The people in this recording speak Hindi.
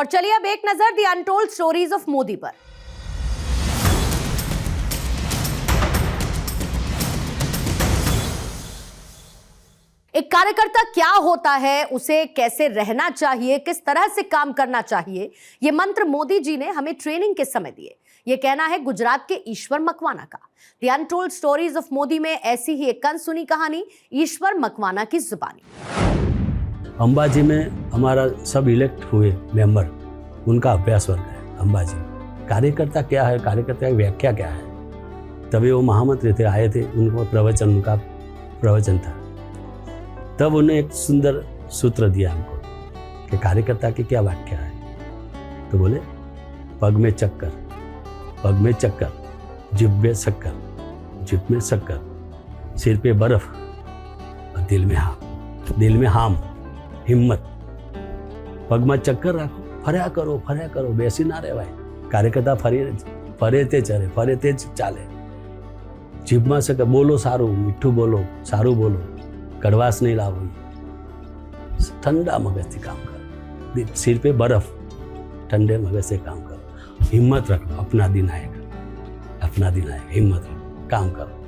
और चलिए अब एक नजर the untold stories of Modi पर। एक कार्यकर्ता क्या होता है, उसे कैसे रहना चाहिए, किस तरह से काम करना चाहिए, ये मंत्र मोदी जी ने हमें ट्रेनिंग के समय दिए। ये कहना है गुजरात के ईश्वर मकवाना का। The untold stories of Modi में ऐसी ही एक अनसुनी कहानी ईश्वर मकवाना की जुबानी। अंबाजी में हमारा सब इलेक्ट हुए मेंबर, उनका अभ्यास वर्ग है अंबाजी में। कार्यकर्ता क्या है, कार्यकर्ता की व्याख्या क्या है, तभी वो महामंत्री थे, आए थे, उनको प्रवचन, उनका प्रवचन था। तब उन्हें एक सुंदर सूत्र दिया हमको कि कार्यकर्ता की क्या व्याख्या है। तो बोले पग में चक्कर, पग में चक्कर, जिभ में शक्कर, जिभ में शक्कर, सिर पे बर्फ और दिल में हाम, दिल में हाम, हिम्मत। पग में चक्कर રાખો, ફર્યા કરો, બેસી ના રહેવાય। કાર્યકર્તા ફરે તે ચરે, ફરે તે જ ચાલે। જીભમાં શક્કર, બોલો સારું, મીઠું બોલો, સારું બોલો, કડવાશ નહીં લાવો। ठंडा मगज से काम करो, सिर पे बर्फ, ठंडे मगज से काम करो, हिम्मत रखो, अपना दिन आएगा, अपना दिन आएगा, हिम्मत रखो, काम करो।